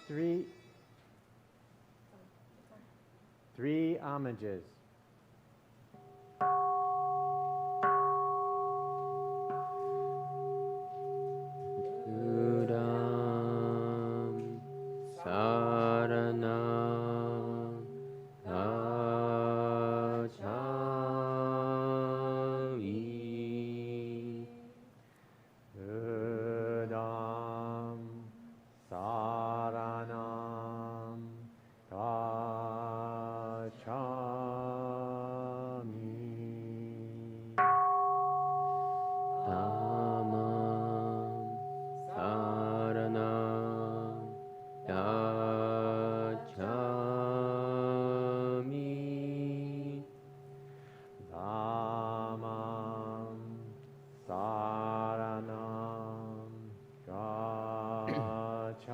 three homages. Udam saranam gacchami. Udam saranam gacchami. Dhammam saranam gacchami. Dhammam saranam gacchami. Sangham saranam gacchami.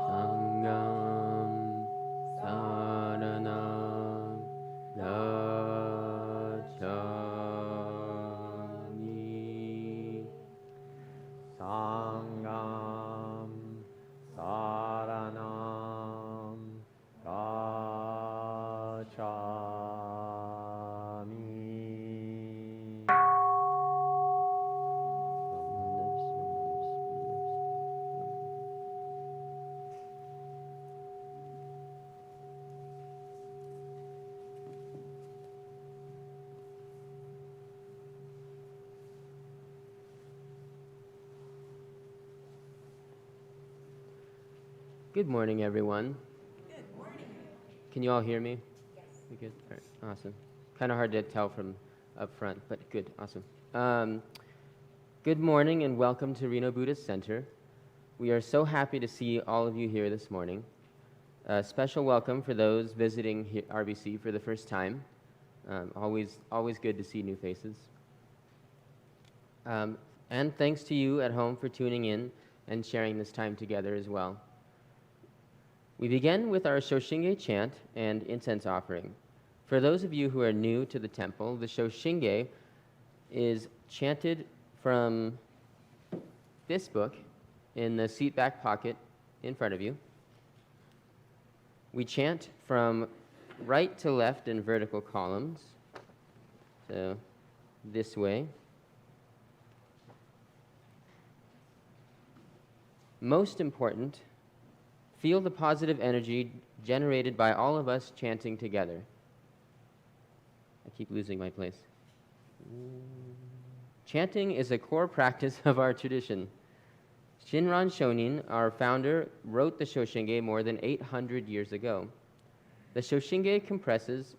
Sangham saranam gacchami. Good morning, everyone. Can you all hear me? Yes. You good? All right, awesome. Kind of hard to tell from up front, but good, awesome. Good morning and welcome to Reno Buddhist Center. We are so happy to see all of you here this morning. A special welcome for those visiting RBC for the first time. Always good to see new faces. And thanks to you at home for tuning in and sharing this time together as well. We begin with our Shoshinge chant and incense offering. For those of you who are new to the temple, the Shoshinge is chanted from this book in the seat back pocket in front of you. We chant from right to left in vertical columns, so this way. Most important, feel the positive energy generated by all of us chanting together. I keep losing my place. Chanting is a core practice of our tradition. Shinran Shonin, our founder, wrote the Shoshinge more than 800 years ago. The Shoshinge comprises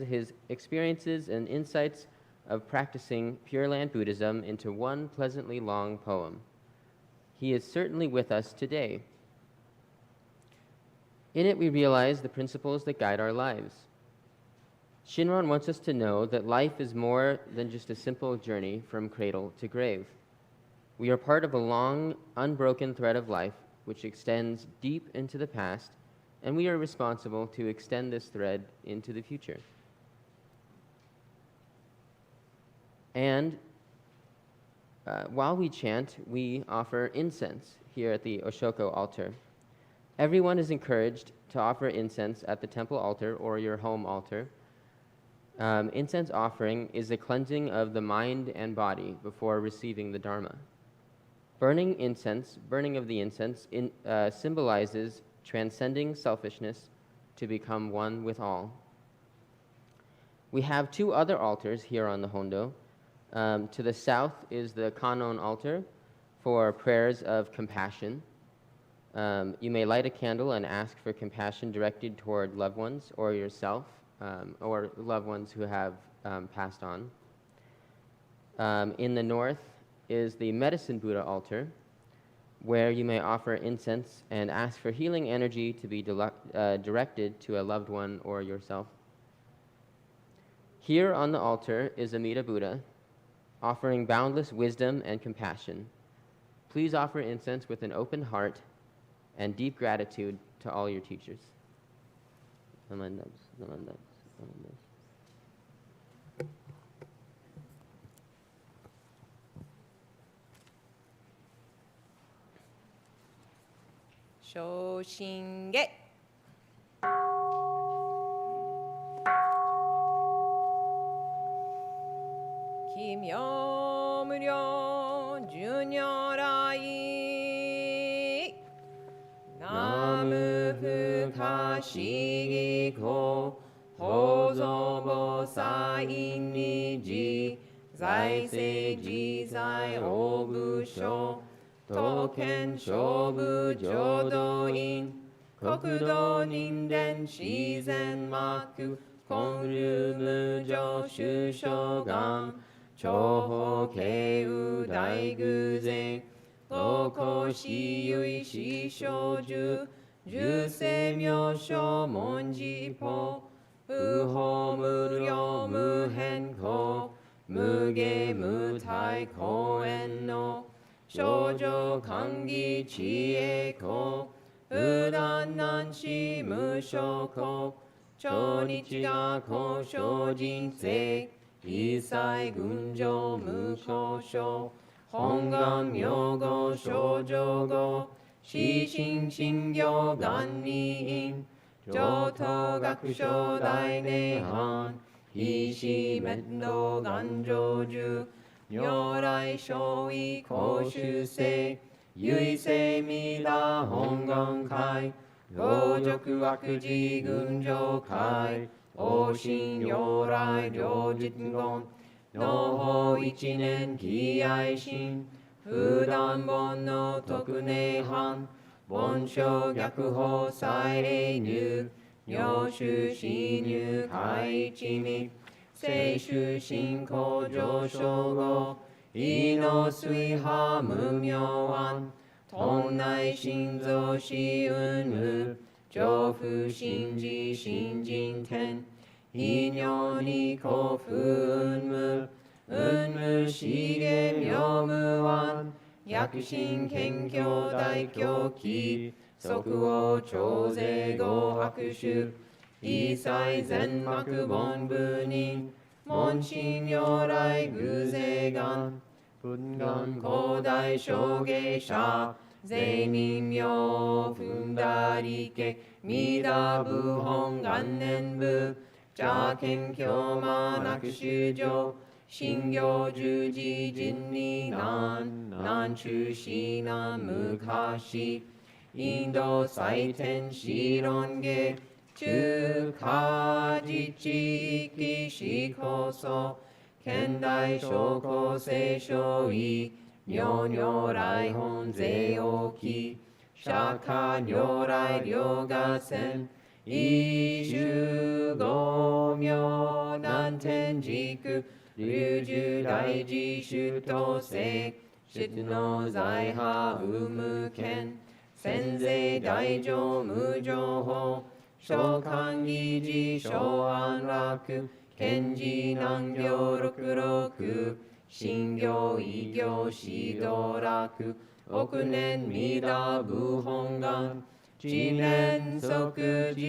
his experiences and insights of practicing Pure Land Buddhism into one pleasantly long poem. He is certainly with us today. In it, we realize the principles that guide our lives. Shinran wants us to know that life is more than just a simple journey from cradle to grave. We are part of a long, unbroken thread of life which extends deep into the past, and we are responsible to extend this thread into the future. And while we chant, we offer incense here at the Oshoko altar. Everyone is encouraged to offer incense at the temple altar or your home altar. Incense offering is a cleansing of the mind and body before receiving the Dharma. Burning of the incense symbolizes transcending selfishness to become one with all. We have two other altars here on the Hondo. To the south is the Kannon altar for prayers of compassion. You may light a candle and ask for compassion directed toward loved ones or yourself, or loved ones who have passed on. In the north is the Medicine Buddha altar, where you may offer incense and ask for healing energy to be directed to a loved one or yourself. Here on the altar is Amida Buddha, offering boundless wisdom and compassion. Please offer incense with an open heart and deep gratitude to all your teachers. 昇進下奇妙無量寿如来南無不可思議光法蔵菩薩因に寺財政自在大部所刀剣勝負浄土院国土人伝自然幕根流無常修正願長法慶右大偶然五行四唯四小十十世妙正文字法不法無量無変更無下無体公園の少女歓喜知恵子不断難死無所故超日が交渉人生一切群上無交渉本願名号少女語死心信行願理因上等学書大涅槃非死滅道願成就如来勝意公衆生唯生弥陀本願会老辱悪事群上会往生如来両実言の法一年喜愛心不断煩悩特涅槃凡所逆法再永入領主死入海一味聖主信仰上昇後意の水波無明暗頓内心臓死運無上不信じ信心天異尿に幸福運無運無資源妙無安薬心謙虚大狂気即応超税合悪種一切全幕本部人門心如来偶税願分願広大小芸者税民名分だりけ弥陀部本元年部邪見教魔なく修上信行十字人に難中止難昔インド祭天子論下中華自治域思考祖現代諸公聖書意妙如来本税王記釈迦如来両合戦一種五妙難天竺龍樹大事主等世質の財波有無権先世大乗無常法召喚義事小安楽賢治難行六六信行異行指導楽億年弥陀部本願知念即自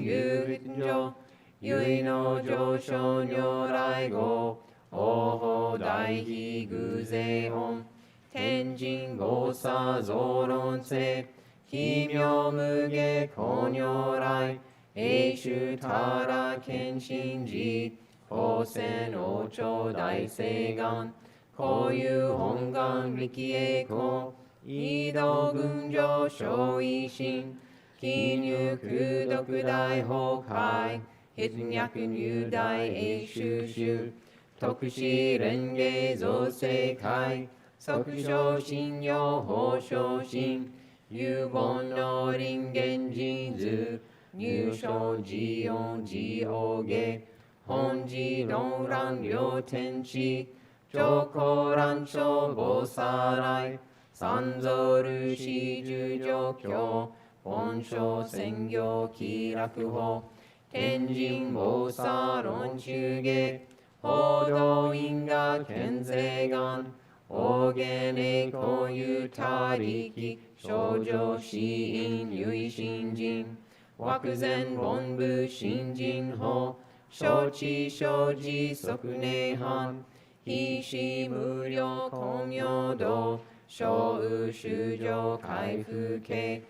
有上唯の上昇如来語王法大悲偶税音天神五差増論世奇妙無下公如来永寿たら謙信寺法戦王朝大誓願こういう本願力栄光異道群上小維心記入空読大崩壊筆脈入大永寿宗特使蓮華造世界即昇信用法昇進有言の人間人図入賞自音自王下本自論乱両天地上皇乱小菩薩来三蔵如是十上教本書専業気楽法天神菩薩論中下報道因果健税願大元栄光有他力少女死因唯信心惑前本部信心法承知承知即涅槃非死無量光明道小有修上回復系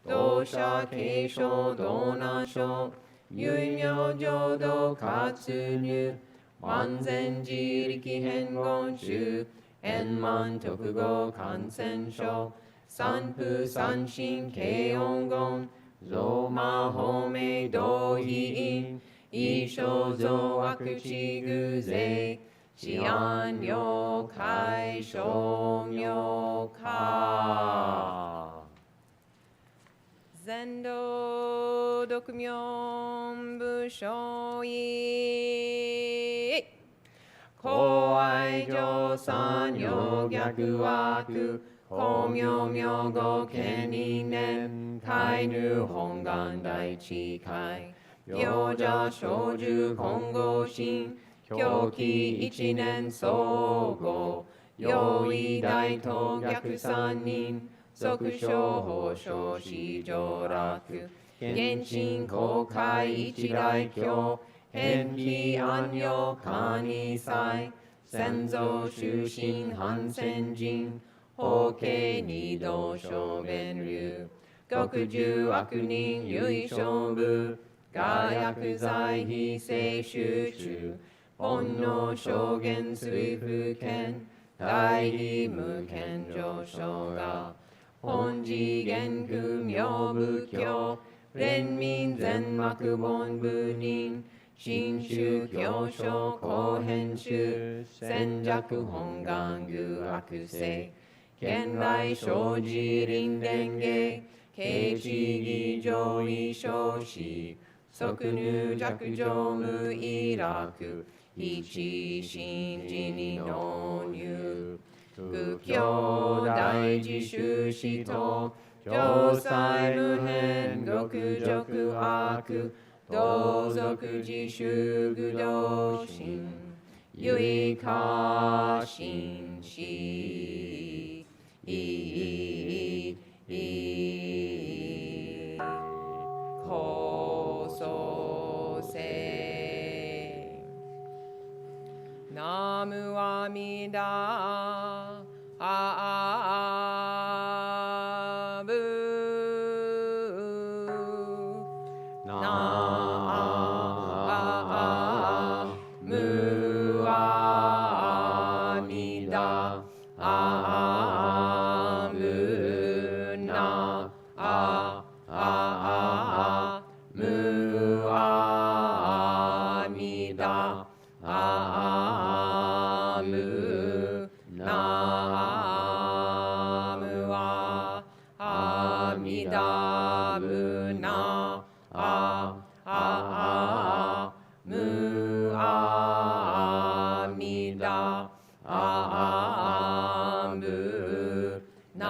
同社継承道南省唯名浄土活入万全自力変言宗円満特合感染症三風三神慶音言増魔法明道非因一生増悪地偶税治安了解称名化全道読名部所意公愛上三女逆悪公明明語権理念海女本願大地会行者小樹金剛心狂気一年総合用意大東逆三人即小法小四上楽現心公開一大教返帰安養官二祭先祖終身反戦人法慶二道小弁流極重悪人唯勝部雅薬剤非正集中煩悩証言水不見大義無権上昇が本次元空妙仏教連民全幕本部人新宗教書後編集戦弱本願具悪性現来生じ臨伝芸慶地義上位少子即入弱上無意楽一心地に納入仏教大自修士と上妻無変極辱悪同族自修具道心唯過心し高祖聖ナムアミダアブナムアミダアブナムアミダアムナムアミダブナムアミダアムナ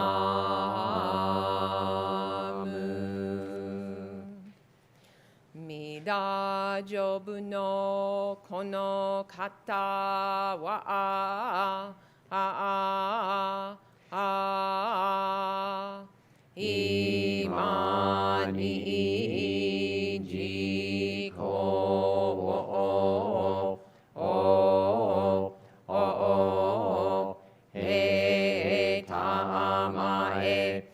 ムミダジョブのこの方は今に自己をへたまえ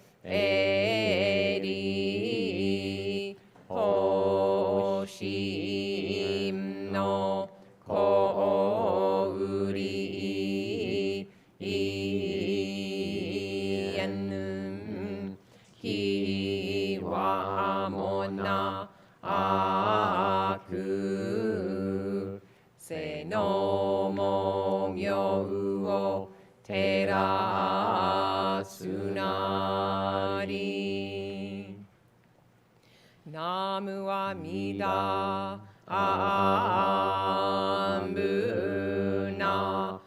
りほしんのこうりえぬきわもなくせのもみょうを照らすなりナムアミダアンブナ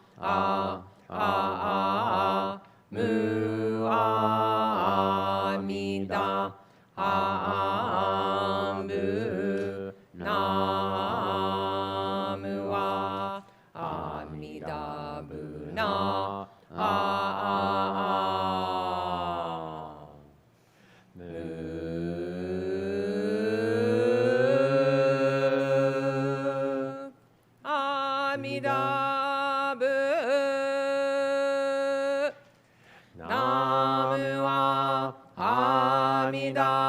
ムアミダアンブナムアミダブナアミダブナムアミダ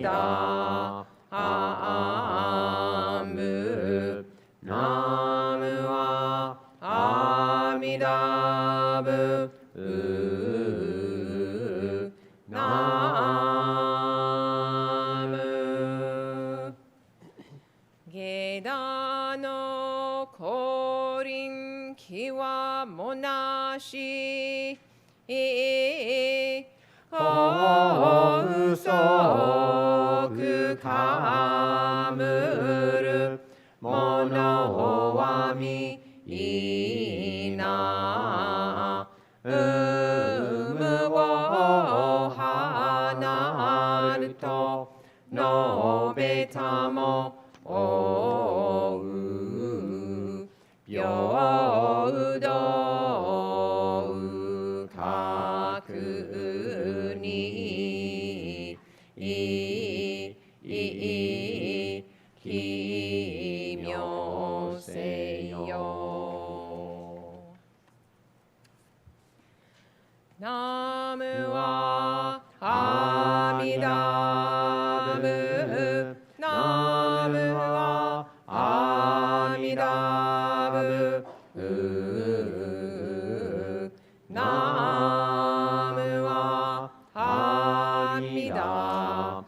ダアムナムは阿弥陀仏ナム下駄の降臨気はもなし法不足かむるものはみいなうむを離ると述べたもおう平等確に奇妙せよナムは阿弥陀仏ナムは阿弥陀仏ナムは阿弥陀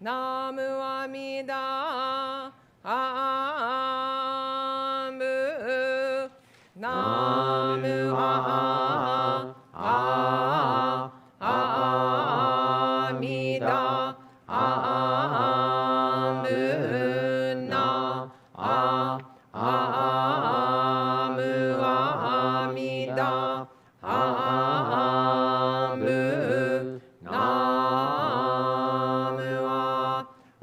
ナムアミダアムナムアミダアムナアムアミダアムナ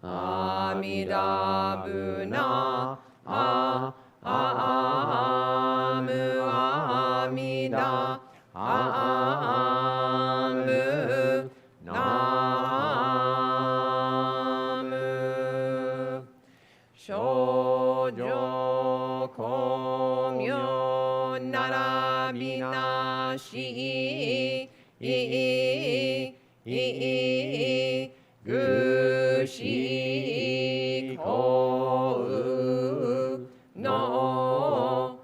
阿弥陀仏なあむ阿弥陀あむなむ少女光明ならびなしぐしこうの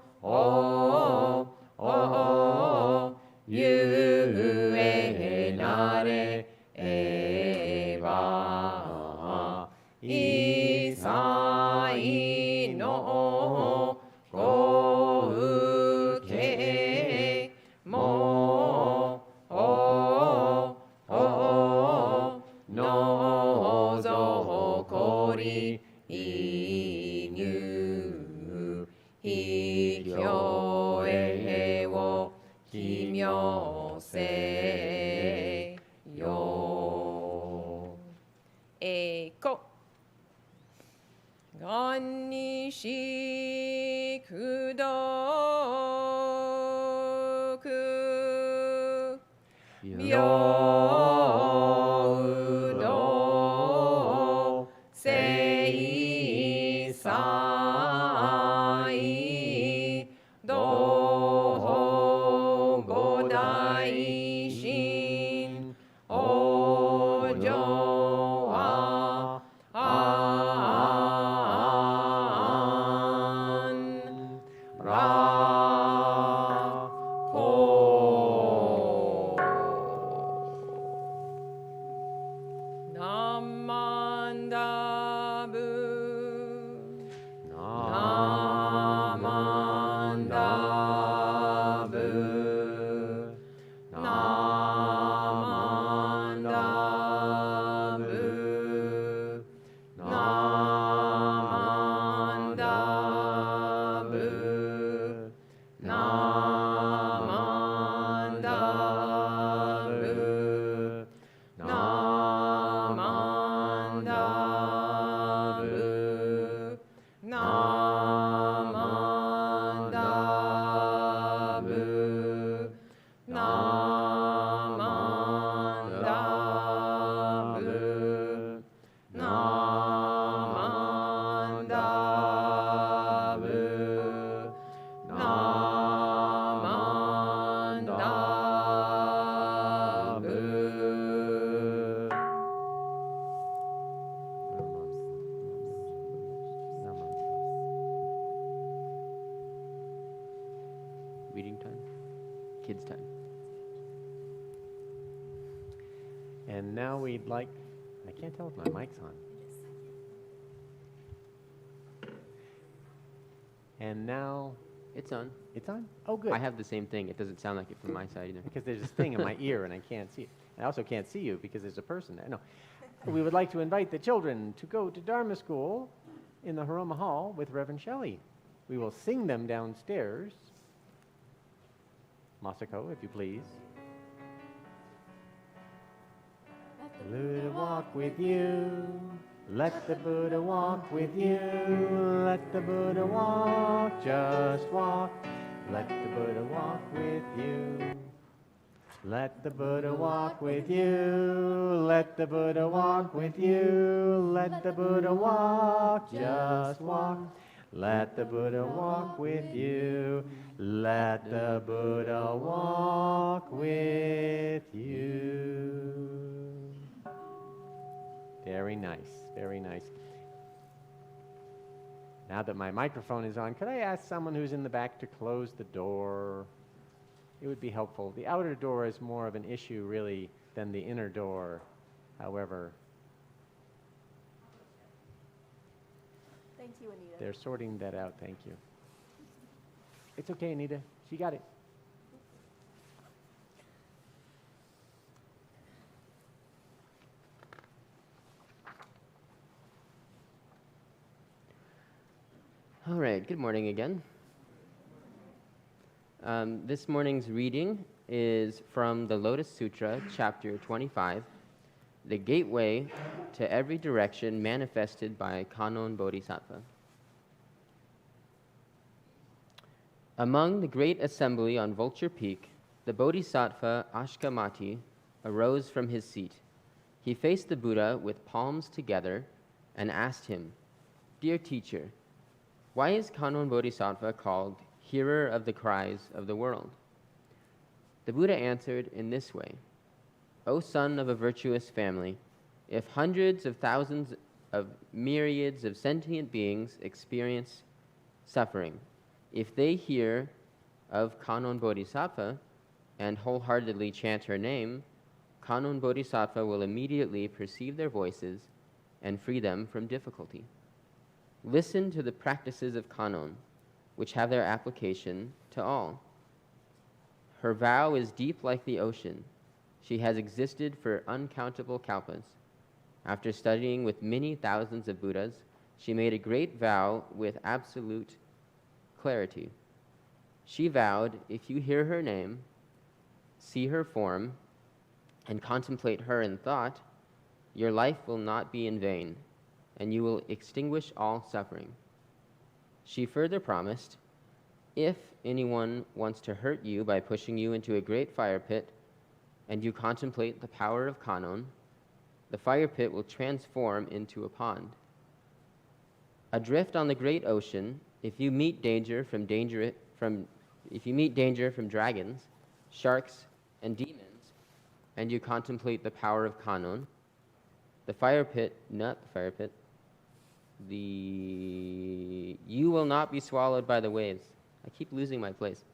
ゆえなればいさいのご受けものぞこりいぬひきょえを奇妙せよえこがんにしくどく平等聖祭道五大神お嬢はあんらこ何万ダブ reading time, kids' time. And now we'd like, I can't tell if my mic's on. And now, It's on. it's on? Oh, good. I have the same thing. It doesn't sound like it from my side either. Because there's this thing in my ear and I can't see it. I also can't see you because there's a person there. No. We would like to invite the children to go to Dharma school in the Haroma Hall with Reverend Shelley. We will sing them downstairs. Masako, if you please. Let the Buddha walk with you. Let the Buddha walk with you. Let the Buddha walk, just walk. Let the Buddha walk with you. Let the Buddha walk with you. Let the Buddha walk with you. Let the Buddha walk, just walk. Let the Buddha walk with you. Let the Buddha walk with you. Very nice, very nice. Now that my microphone is on, could I ask someone who's in the back to close the door? It would be helpful. The outer door is more of an issue, really, than the inner door. However, Thank you, Anita. they're sorting that out. Thank you. It's okay, Anita. She got it. All right, good morning again. This morning's reading is from the Lotus Sutra, chapter 25, the gateway to every direction manifested by Kannon Bodhisattva. Among the great assembly on Vulture Peak, the Bodhisattva Ashkamati arose from his seat. He faced the Buddha with palms together and asked him, "Dear teacher, why is Kannon Bodhisattva called hearer of the cries of the world?" The Buddha answered in this way, "O son of a virtuous family, if hundreds of thousands of myriads of sentient beings experience suffering, if they hear of Kannon Bodhisattva and wholeheartedly chant her name, Kannon Bodhisattva will immediately perceive their voices and free them from difficulty. Listen to the practices of Kannon, which have their application to all. Her vow is deep like the ocean. She has existed for uncountable kalpas. After studying with many thousands of Buddhas, she made a great vow with absolute clarity. She vowed, if you hear her name, see her form, and contemplate her in thought, your life will not be in vain, and you will extinguish all suffering. She further promised, if anyone wants to hurt you by pushing you into a great fire pit, and you contemplate the power of Kannon, the fire pit will transform into a pond. Adrift on the great ocean, if you meet danger from dragons, sharks, and demons, and you contemplate the power of Kannon, you will not be swallowed by the waves." I keep losing my place.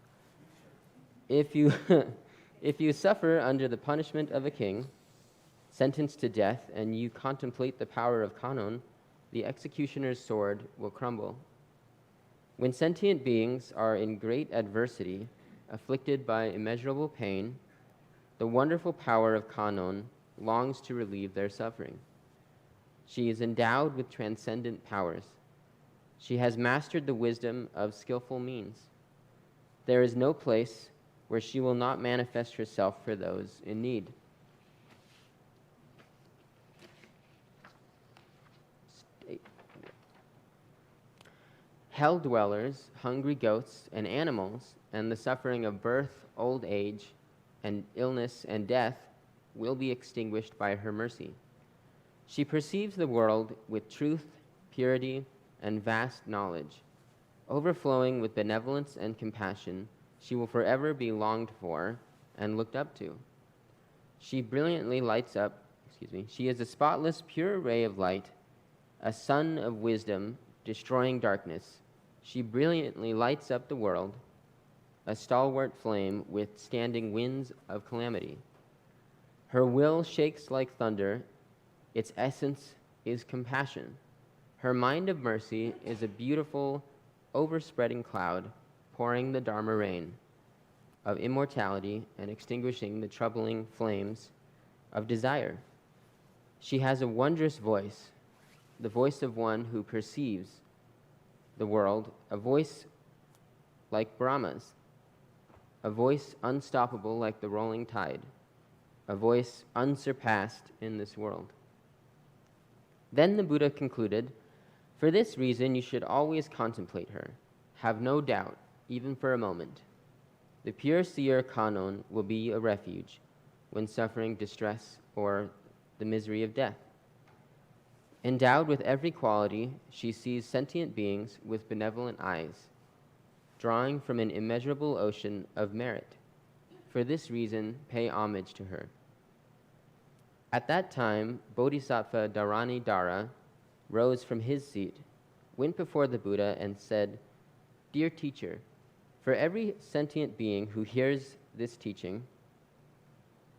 If you, if you suffer under the punishment of a king, sentenced to death, and you contemplate the power of Kannon, the executioner's sword will crumble. When sentient beings are in great adversity, afflicted by immeasurable pain, the wonderful power of Kannon longs to relieve their suffering. She is endowed with transcendent powers. She has mastered the wisdom of skillful means. There is no place where she will not manifest herself for those in need. Hell dwellers, hungry goats, and animals, and the suffering of birth, old age, and illness and death will be extinguished by her mercy. She perceives the world with truth, purity, and vast knowledge. Overflowing with benevolence and compassion, she will forever be longed for and looked up to. She is a spotless, pure ray of light, a sun of wisdom, destroying darkness. She brilliantly lights up the world. a stalwart flame withstanding winds of calamity. Her will shakes like thunder, its essence is compassion. Her mind of mercy is a beautiful, overspreading cloud, pouring the Dharma rain of immortality and extinguishing the troubling flames of desire. She has a wondrous voice, the voice of one who perceives the world, a voice like Brahma's, a voice unstoppable like the rolling tide, a voice unsurpassed in this world. Then the Buddha concluded, "For this reason you should always contemplate her. Have no doubt, even for a moment. The pure seer Kanon will be a refuge when suffering distress or the misery of death. Endowed with every quality, she sees sentient beings with benevolent eyes, drawing from an immeasurable ocean of merit. For this reason, pay homage to her." At that time, Bodhisattva Dharani Dara rose from his seat, went before the Buddha, and said, "Dear teacher, for every sentient being who hears this teaching,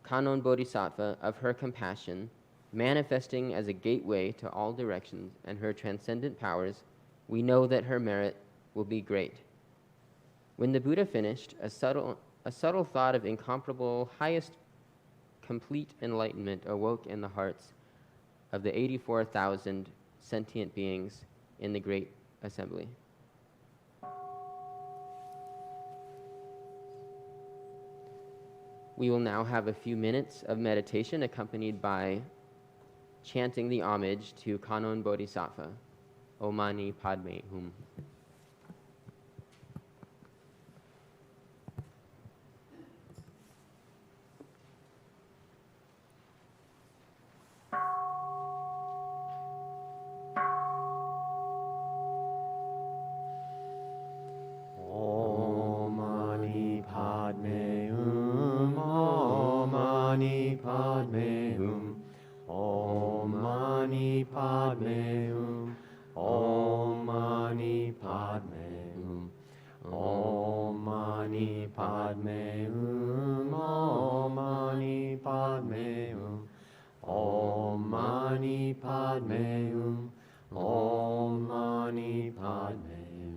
Kanon Bodhisattva, of her compassion, manifesting as a gateway to all directions and her transcendent powers, we know that her merit will be great." When the Buddha finished, a subtle thought of incomparable, highest, complete enlightenment awoke in the hearts of the 84,000 sentient beings in the great assembly. We will now have a few minutes of meditation accompanied by chanting the homage to Kanon Bodhisattva, Om Mani Padme Hum. Om Mani Padme Hum, Om Mani Padme Hum, Om Mani Padme Hum, Om Mani Padme Hum, Om Mani Padme Hum, Om Mani Padme Hum, Om Mani Padme Hum, Om Mani Padme Hum.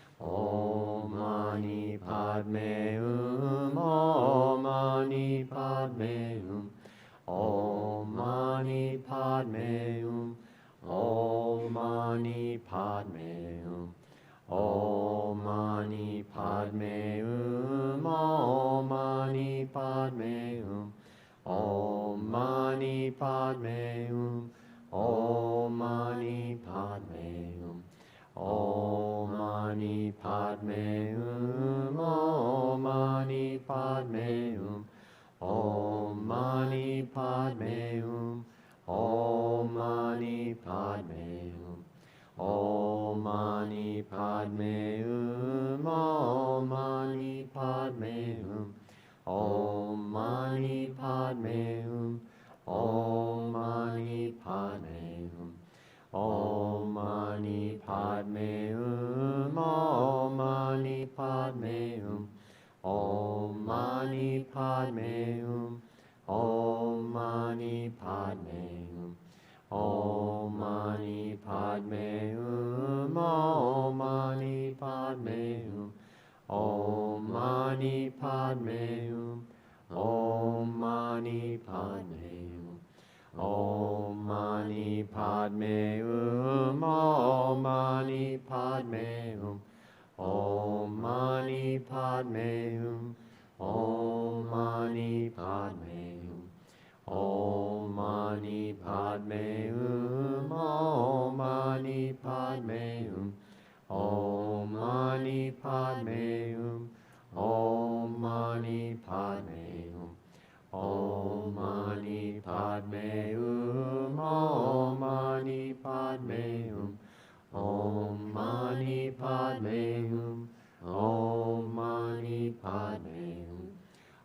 Om Mani Padme Hum, Om Mani Padme Hum, Om Mani Padme Hum, Om Mani Padme Hum, Om Mani Padme Hum, Om Mani Padme Hum, Om Mani Padme Hum, Om Mani Padme Hum. Om Mani Padme Hum, Om Mani Padme Hum, Om Mani Padme Hum, Om Mani Padme Hum, Om Mani Padme Hum, Om Mani Padme Hum, Om Mani Padme Hum, Om Mani Padme Hum. Om Mani Padme Hum, Om Mani Padme Hum, Om Mani Padme Hum, Om Mani Padme Hum, Om Mani Padme Hum, Om Mani Padme Hum, Om Mani Padme Hum, Om Mani Padme Hum. Om Mani Padme Hum, Om Mani Padme Hum, Om Mani Padme Hum, Om Mani Padme Hum, Om Mani Padme Hum, Om Mani Padme Hum, Om Mani Padme Hum, Om Mani Padme Hum. Om Mani Padme Hum, Om Mani Padme Hum, Om Mani Padme Hum, Om Mani Padme Hum,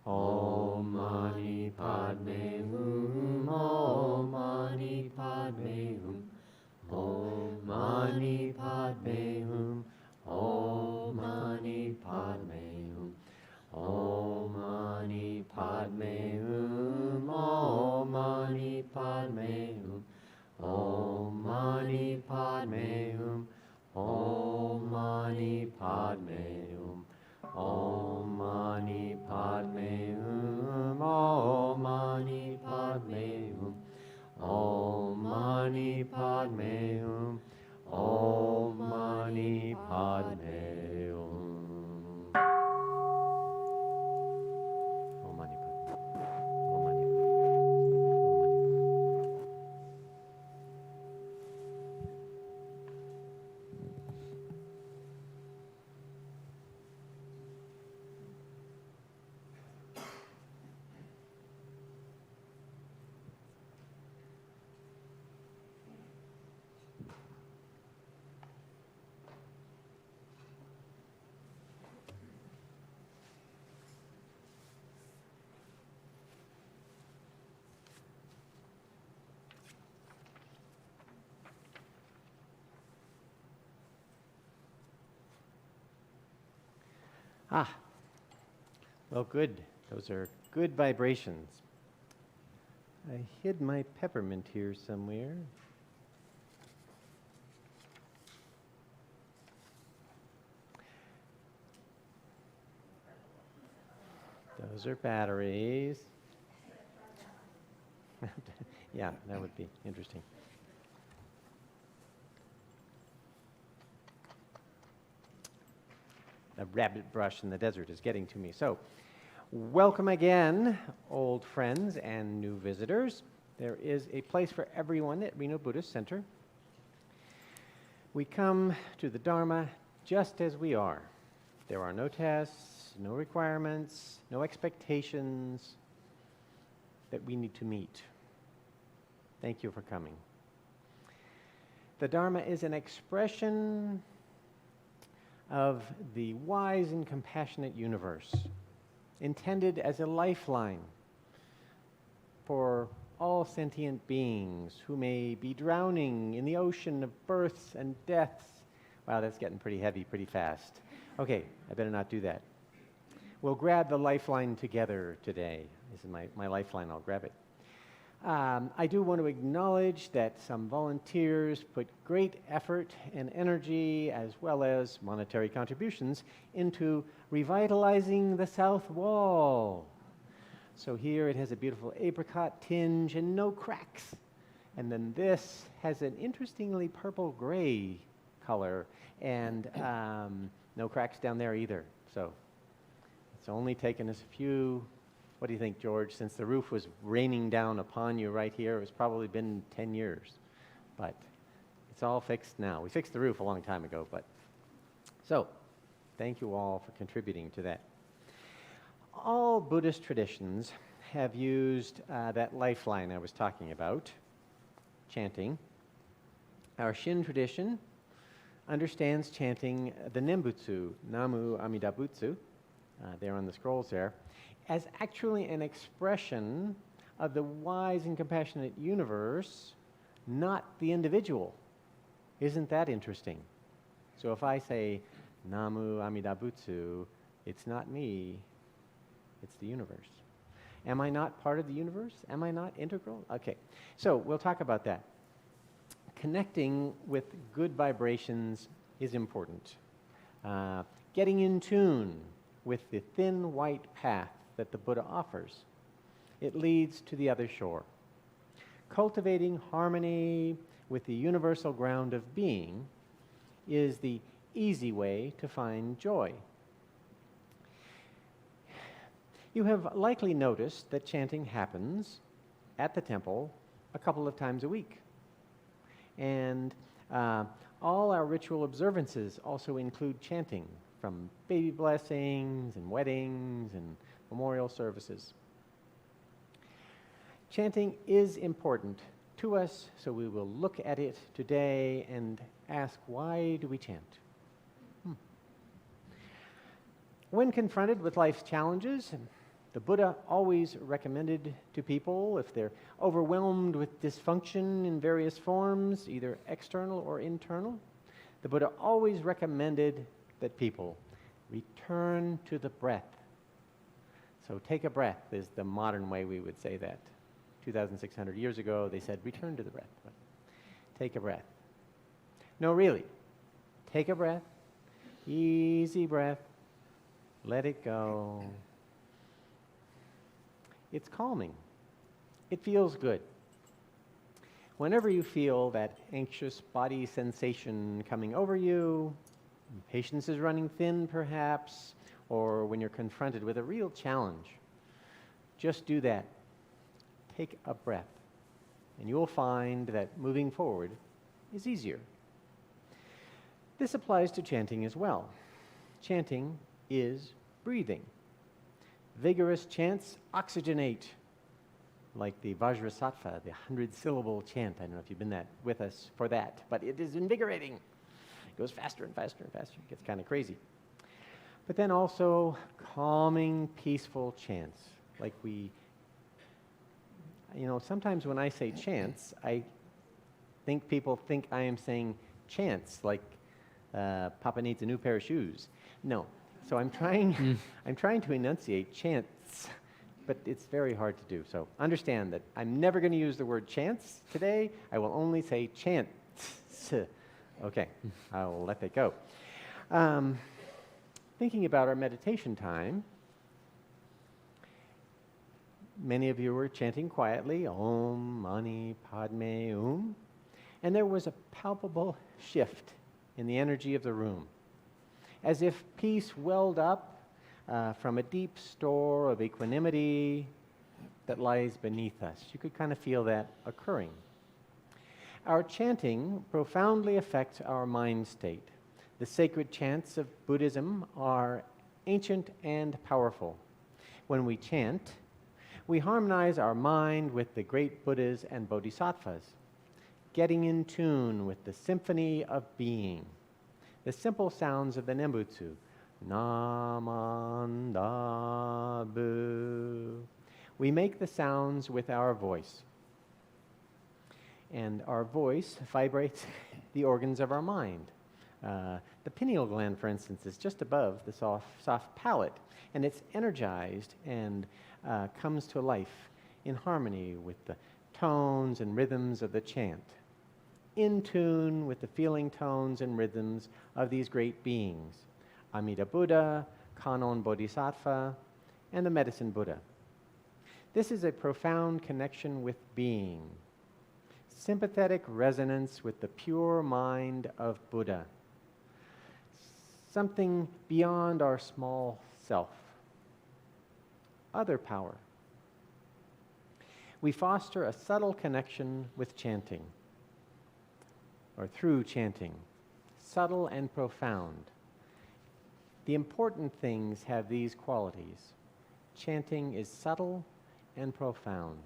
Om Mani Padme Hum, Om Mani Padme Hum, Om Mani Padme Hum, Om Mani Padme Hum. Om Mani Padme Hum. Om Mani Padme Hum. Om Mani Padme Hum. Om Mani Padme Hum. Om Mani Padme Hum. Om Mani Padme Hum. Om Mani Padme Hum. Om Mani Padme Hum. Om Mani Padme. Om Mani Padme. Ah, well, good. Those are good vibrations. I hid my peppermint here somewhere. Those are batteries. Yeah, that would be interesting. A rabbit brush in the desert is getting to me. So, welcome again, old friends and new visitors. There is a place for everyone at Reno Buddhist Center. We come to the Dharma just as we are. There are no tests, no requirements, no expectations that we need to meet. Thank you for coming. The Dharma is an expression of the wise and compassionate universe, intended as a lifeline for all sentient beings who may be drowning in the ocean of births and deaths. Wow, that's getting pretty heavy pretty fast. Okay, I better not do that. We'll grab the lifeline together today. This is my lifeline, I'll grab it. I do want to acknowledge that some volunteers put great effort and energy, as well as monetary contributions, into revitalizing the south wall. So here it has a beautiful apricot tinge and no cracks. And then this has an interestingly purple-gray color, and no cracks down there either. So it's only taken us a few. What do you think, George? Since the roof was raining down upon you right here, it's probably been 10 years. But it's all fixed now. We fixed the roof a long time ago, but so thank you all for contributing to that. All Buddhist traditions have used that lifeline I was talking about, chanting. Our Shin tradition understands chanting the Nembutsu, Namu Amida Butsu, there on the scrolls there, as actually an expression of the wise and compassionate universe, not the individual. Isn't that interesting? So if I say Namu Amida Butsu, it's not me, it's the universe. Am I not part of the universe? Am I not integral? Okay, so we'll talk about that. Connecting with good vibrations is important. Getting in tune with the thin white path that the Buddha offers. It leads to the other shore. Cultivating harmony with the universal ground of being is the easy way to find joy. You have likely noticed that chanting happens at the temple a couple of times a week. And all our ritual observances also include chanting, from baby blessings and weddings and memorial services. Chanting is important to us, so we will look at it today and ask, why do we chant? When confronted with life's challenges, the Buddha always recommended to people, if they're overwhelmed with dysfunction in various forms, either external or internal, the Buddha always recommended that people return to the breath So take a breath is the modern way we would say that. 2,600 years ago, they said return to the breath. But take a breath. No, really. Take a breath. Easy breath. Let it go. It's calming. It feels good. Whenever you feel that anxious body sensation coming over you, patience is running thin perhaps, or when you're confronted with a real challenge, just do that. Take a breath, and you'll find that moving forward is easier. This applies to chanting as well. Chanting is breathing. Vigorous chants oxygenate, like the Vajrasattva, the 100-syllable chant. I don't know if you've been with us for that, but it is invigorating. It goes faster and faster and faster. It gets kind of crazy. But then also calming, peaceful chants. Like sometimes when I say chants, I think people think I am saying chants, like Papa needs a new pair of shoes. No. So I'm trying to enunciate chants, but it's very hard to do. So understand that I'm never going to use the word chants today. I will only say chants. Okay, I will let that go. Thinking about our meditation time, many of you were chanting quietly, Om, Mani, Padme, Hum, and there was a palpable shift in the energy of the room, as if peace welled up from a deep store of equanimity that lies beneath us. You could kind of feel that occurring. Our chanting profoundly affects our mind state. The sacred chants of Buddhism are ancient and powerful. When we chant, we harmonize our mind with the great Buddhas and Bodhisattvas, getting in tune with the symphony of being. The simple sounds of the Nembutsu, Namandabu. We make the sounds with our voice. And our voice vibrates the organs of our mind. The pineal gland, for instance, is just above the soft palate, and it's energized and comes to life in harmony with the tones and rhythms of the chant, in tune with the feeling tones and rhythms of these great beings, Amida Buddha, Kannon Bodhisattva, and the Medicine Buddha. This is a profound connection with being, sympathetic resonance with the pure mind of Buddha, something beyond our small self, other power. We foster a subtle connection with chanting, or through chanting, subtle and profound. The important things have these qualities. Chanting is subtle and profound.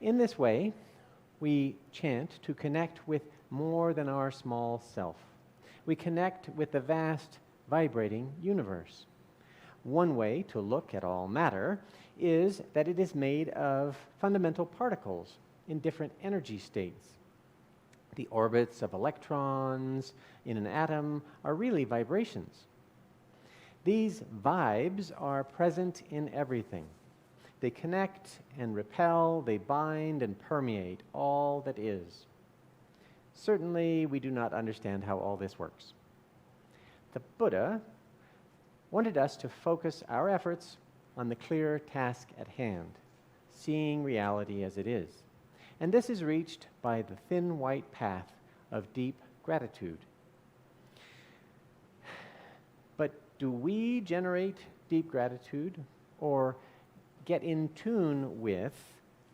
In this way, we chant to connect with more than our small self. We connect with the vast, vibrating universe. One way to look at all matter is that it is made of fundamental particles in different energy states. The orbits of electrons in an atom are really vibrations. These vibes are present in everything. They connect and repel, they bind and permeate all that is. Certainly, we do not understand how all this works. The Buddha wanted us to focus our efforts on the clear task at hand, seeing reality as it is. And this is reached by the thin white path of deep gratitude. But do we generate deep gratitude or get in tune with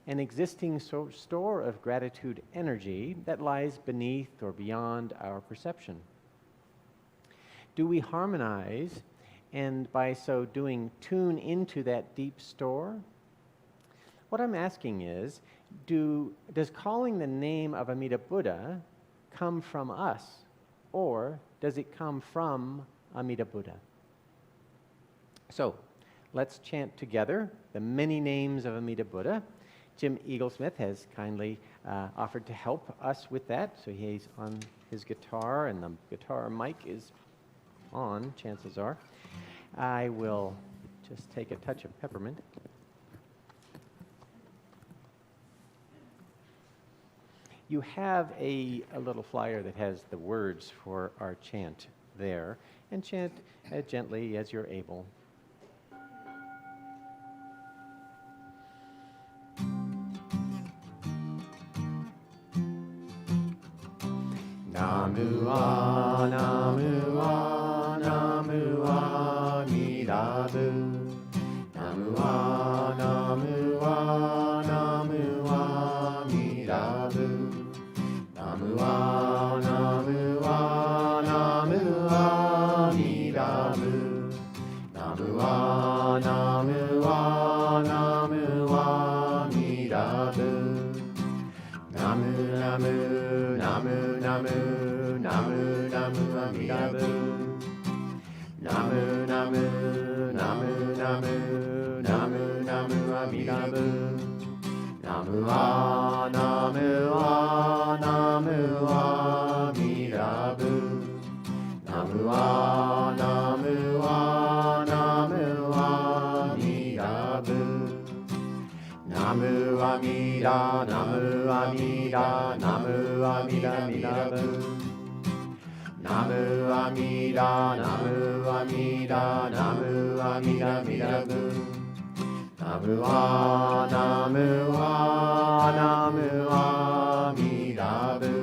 an existing store of gratitude energy that lies beneath or beyond our perception? Do we harmonize and by so doing tune into that deep store? What I'm asking is, does calling the name of Amida Buddha come from us, or does it come from Amida Buddha? So, let's chant together the many names of Amida Buddha. Jim Eaglesmith has kindly offered to help us with that, so he's on his guitar, and the guitar mic is on, chances are. I will just just take a touch of peppermint. You have a little flyer that has the words for our chant there, and chant as gently as you're able. Namu wa, namu wa, namu wa, mirabu. Namu wa, namu wa, namu wa, mirabu. Namu wa, namu wa, namu wa, mirabu. Namu wa, namu wa, namu wa, mirabu. Namu, namu, namu, namu, namu, namu, amirabu. Namu, namu, namu, namu, namu, namu, amirabu. Namu wa, namu wa, namu wa, mirabu. Namu wa, namu wa, namu wa, mirabu. Namu amida, namu amida, namu amida, mirabu. Namu amida, namu amida, namu amida, mirabu. Namu wa, namu wa, namu wa, mirabu.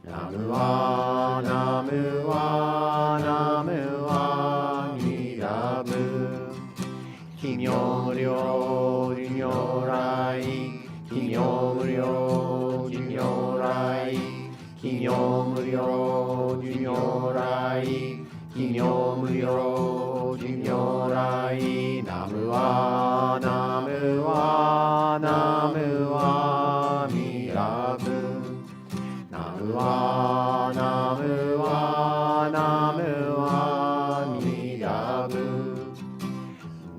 Namu wa, namu wa, namu wa, mirabu. Kinyo-ryo, jinyo-rai, kinyo-ryo, jinyo-rai, kinyo-ryo, jinyo-rai, kinyo-ryo, jinyo-rai. Namu wa, namu wa, namu wa, mirabu. Namu wa, namu wa, namu wa, mirabu.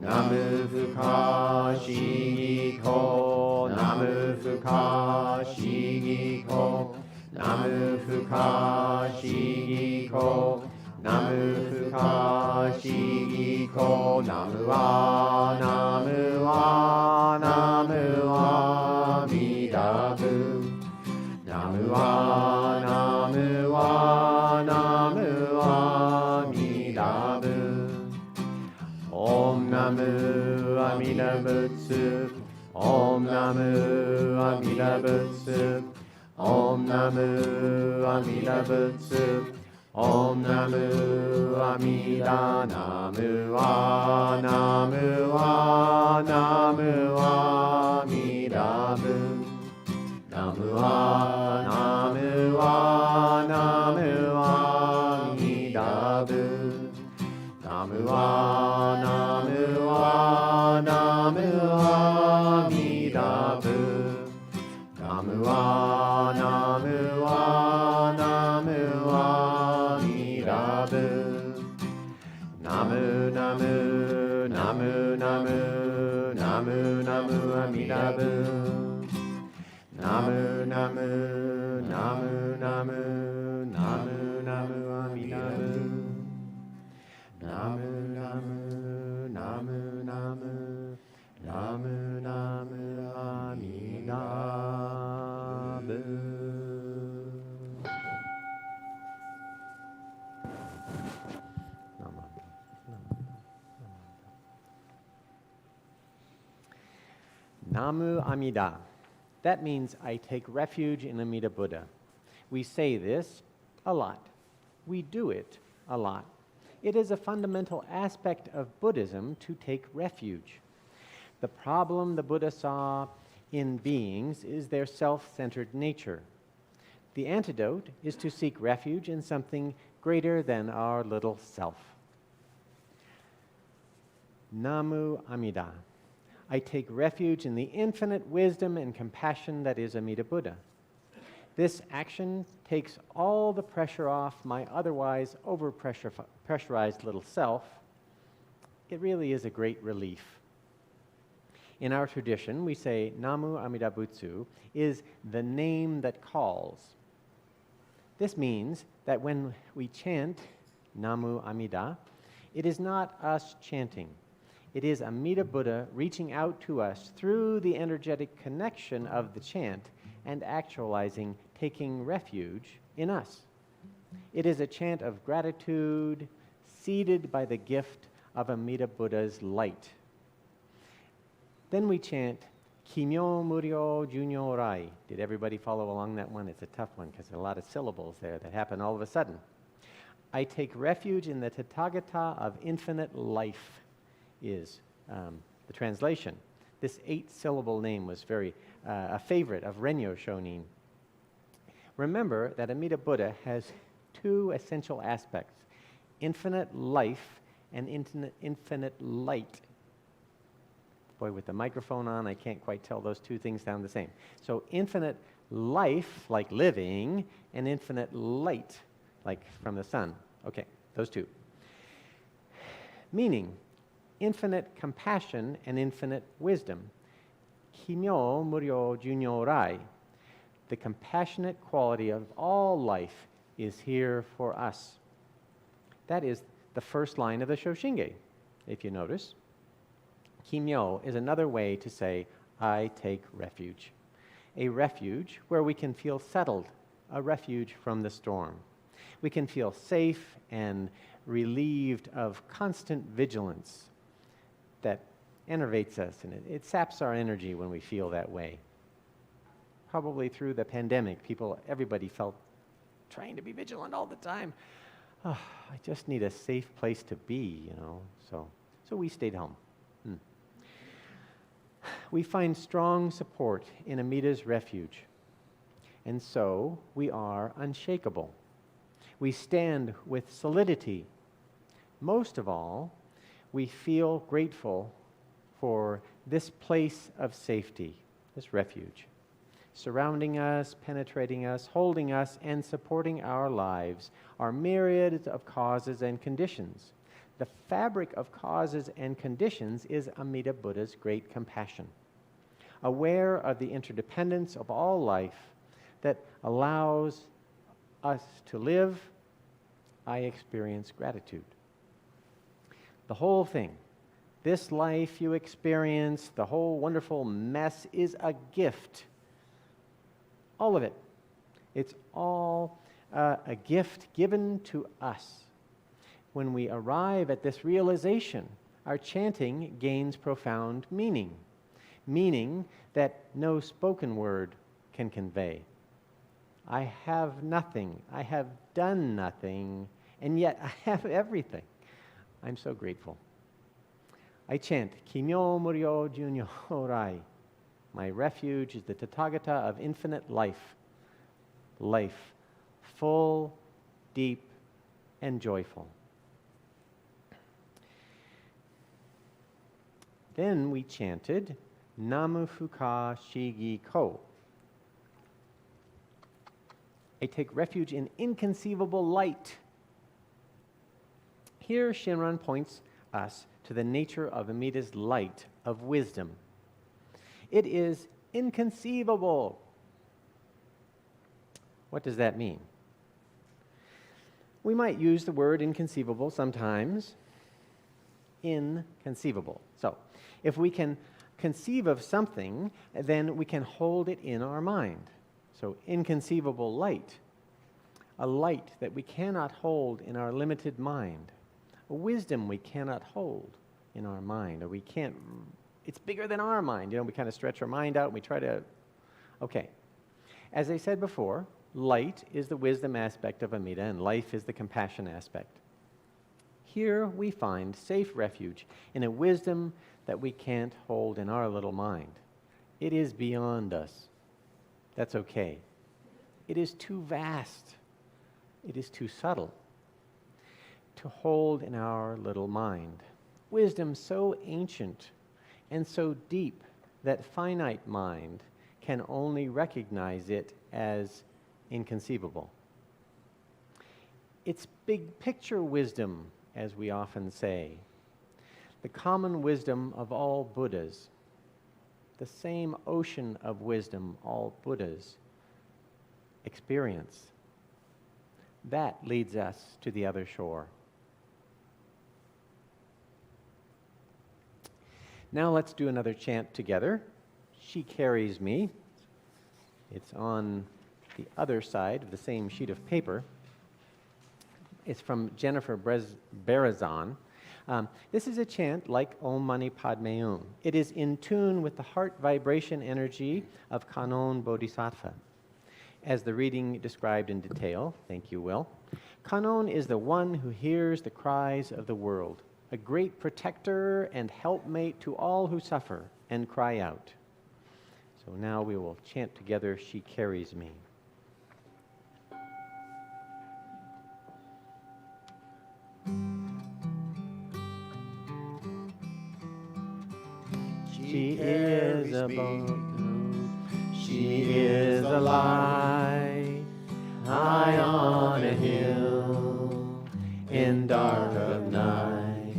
Namu fuka shigi ko, namu fuka shigi ko, namu fuka shigi ko, namu fuka shigi ko. Namu wa, namu wa, namu wa, mirabu. Namu wa, namu wa, namu wa, mirabu. Om Namu Amida Butsu. Om Namu Amida Butsu. Om Namu Amida Butsu. Om Namu Amida. Namu wa, namu wa, namu wa, mirabu. Namu wa, namu wa, namu wa, mirabu. Namu wa, namu wa, namu wa, mirabu. Namu wa, namu wa, namu wa, mirabu. Namu, namu, namu, namu, namu, namu, amirabu. Namu, namu, namu, namu, namu, namu, amirabu. Namu, namu, namu, namu, namu, namu, amirabu. Namu Amida. That means I take refuge in Amida Buddha. We say this a lot. We do it a lot. It is a fundamental aspect of Buddhism to take refuge. The problem the Buddha saw in beings is their self-centered nature. The antidote is to seek refuge in something greater than our little self. Namu Amida. I take refuge in the infinite wisdom and compassion that is Amida Buddha. This action takes all the pressure off my otherwise over-pressurized little self. It really is a great relief. In our tradition, we say Namu Amida Butsu is the name that calls. This means that when we chant Namu Amida, it is not us chanting. It is Amida Buddha reaching out to us through the energetic connection of the chant and actualizing, taking refuge in us. It is a chant of gratitude seeded by the gift of Amida Buddha's light. Then we chant Kimyo Muryo Junyo Rai. Did everybody follow along that one? It's a tough one because there are a lot of syllables there that happen all of a sudden. I take refuge in the Tathagata of infinite life is the translation. This 8-syllable name was very a favorite of Renyo Shonin. Remember that Amida Buddha has 2 essential aspects: infinite life and infinite light. Boy, with the microphone on, I can't quite tell those 2 things sound the same. So infinite life, like living, and infinite light, like from the sun. Okay, those 2. Meaning, infinite compassion and infinite wisdom. Kimyo Muryo Junyo Rai. The compassionate quality of all life is here for us. That is the first line of the Shoshinge, if you notice. Kimyo is another way to say, I take refuge. A refuge where we can feel settled, a refuge from the storm. We can feel safe and relieved of constant vigilance that enervates us, and it saps our energy when we feel that way. Probably through the pandemic, everybody felt trying to be vigilant all the time. Oh, I just need a safe place to be, So we stayed home. We find strong support in Amida's refuge, and so we are unshakable. We stand with solidity. Most of all, we feel grateful for this place of safety, this refuge, surrounding us, penetrating us, holding us, and supporting our lives are myriads of causes and conditions. The fabric of causes and conditions is Amida Buddha's great compassion. Aware of the interdependence of all life that allows us to live, I experience gratitude. The whole thing, this life you experience, the whole wonderful mess is a gift. All of it. It's all a gift given to us. When we arrive at this realization, our chanting gains profound meaning. Meaning that no spoken word can convey. I have nothing, I have done nothing, and yet I have everything. I'm so grateful. I chant, Kimyo Muryo Junyo Rai. My refuge is the Tathagata of infinite life. Life, full, deep, and joyful. Then we chanted, Namu Fuka Shigi Ko. I take refuge in inconceivable light. Here Shinran points us to the nature of Amida's light of wisdom. It is inconceivable. What does that mean? We might use the word inconceivable sometimes. Inconceivable. So, if we can conceive of something, then we can hold it in our mind. So, inconceivable light. A light that we cannot hold in our limited mind. A wisdom we cannot hold in our mind, or we can't, it's bigger than our mind. We kind of stretch our mind out and we try to, okay. As I said before, light is the wisdom aspect of Amida and life is the compassion aspect. Here we find safe refuge in a wisdom that we can't hold in our little mind. It is beyond us. That's okay. It is too vast. It is too subtle to hold in our little mind. Wisdom so ancient and so deep that finite mind can only recognize it as inconceivable. It's big picture wisdom, as we often say. The common wisdom of all Buddhas. The same ocean of wisdom all Buddhas experience. That leads us to the other shore. Now let's do another chant together. She carries me. It's on the other side of the same sheet of paper. It's from Jennifer Barazan. This is a chant like Om Mani Padme Hum. It is in tune with the heart vibration energy of Kanon Bodhisattva. As the reading described in detail, thank you, Will, Kanon is the one who hears the cries of the world, a great protector and helpmate to all who suffer and cry out. So now we will chant together, She Carries Me. She is a boat, she is a light, high on a hill, in dark of night.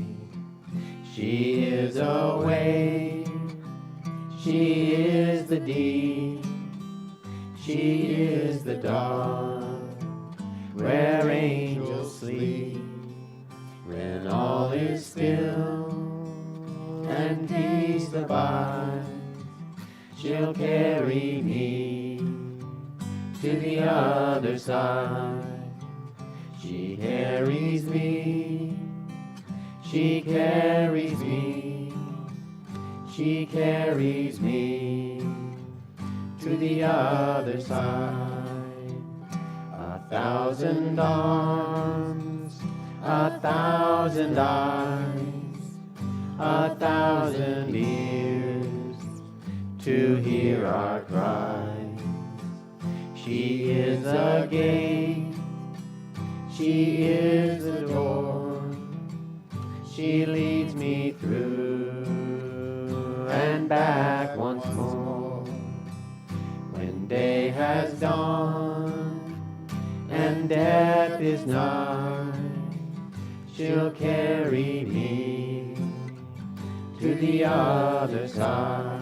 She is a wave, she is the deep, she is the dark, where angels sleep, when all is still and peace abides. She'll carry me to the other side. She carries me, she carries me, she carries me to the other side. 1,000 arms, 1,000 eyes, 1,000 ears to hear our cries. She is a gate, she is a door, she leads me through and back once more. When day has dawned and death is nigh, she'll carry me to the other side.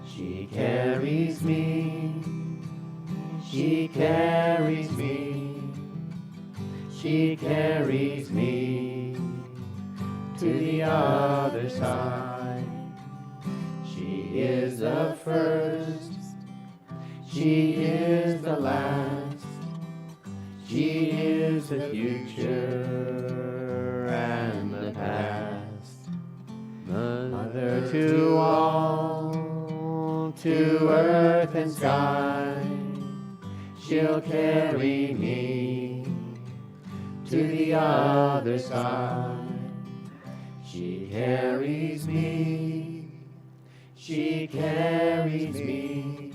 She carries me, she carries me, she carries me to the other side. She is the first, she is the last, she is the future and the past. Mother to all, to earth and sky, she'll carry me to the other side. She carries me, she carries me,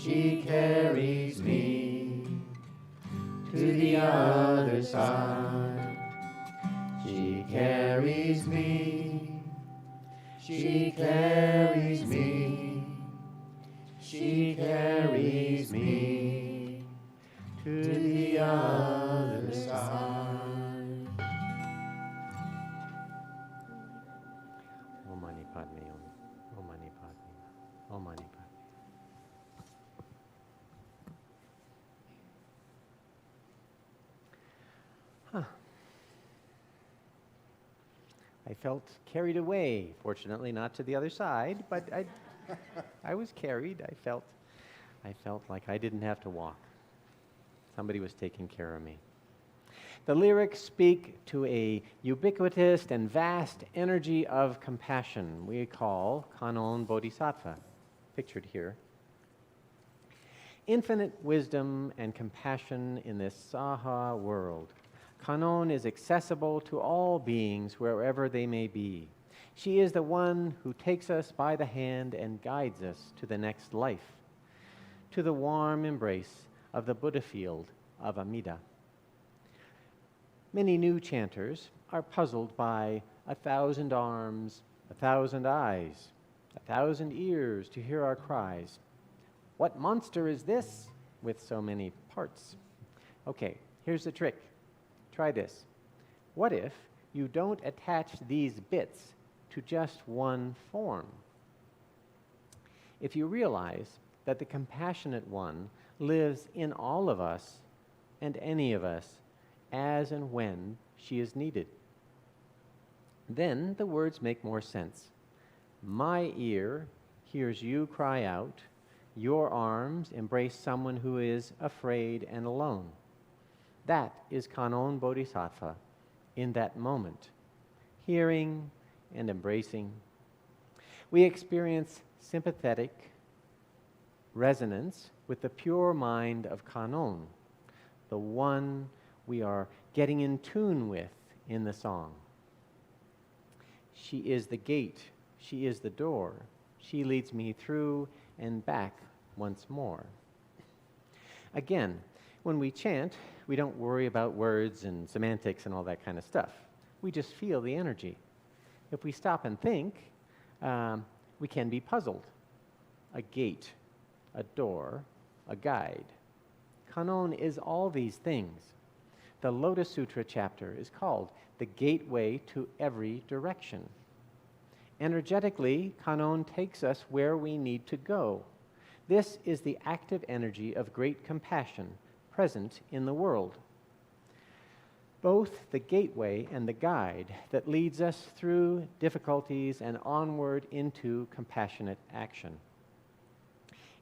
she carries me to the other side. She carries me, she carries me, she carries me to the other side. Om Mani Padme Hum. Om Mani Padme Hum. Om Mani Padme. I felt carried away, fortunately not to the other side, but I was carried. I felt like I didn't have to walk. Somebody was taking care of me. The lyrics speak to a ubiquitous and vast energy of compassion we call Kanon Bodhisattva, pictured here. Infinite wisdom and compassion in this Saha world. Kanon is accessible to all beings wherever they may be. She is the one who takes us by the hand and guides us to the next life, to the warm embrace of the Buddha field of Amida. Many new chanters are puzzled by 1,000 arms, 1,000 eyes, 1,000 ears to hear our cries. What monster is this with so many parts? Okay, here's the trick. Try this. What if you don't attach these bits to just one form? If you realize that the compassionate one lives in all of us and any of us as and when she is needed. Then the words make more sense. My ear hears you cry out. Your arms embrace someone who is afraid and alone. That is Kanon Bodhisattva in that moment, hearing and embracing. We experience sympathetic resonance with the pure mind of Kanon, the one we are getting in tune with in the song. She is the gate, she is the door, she leads me through and back once more. Again, when we chant, we don't worry about words and semantics and all that kind of stuff. We just feel the energy. If we stop and think, we can be puzzled. A gate, a door, a guide. Kanon is all these things. The Lotus Sutra chapter is called the gateway to every direction. Energetically, Kanon takes us where we need to go. This is the active energy of great compassion present in the world. Both the gateway and the guide that leads us through difficulties and onward into compassionate action.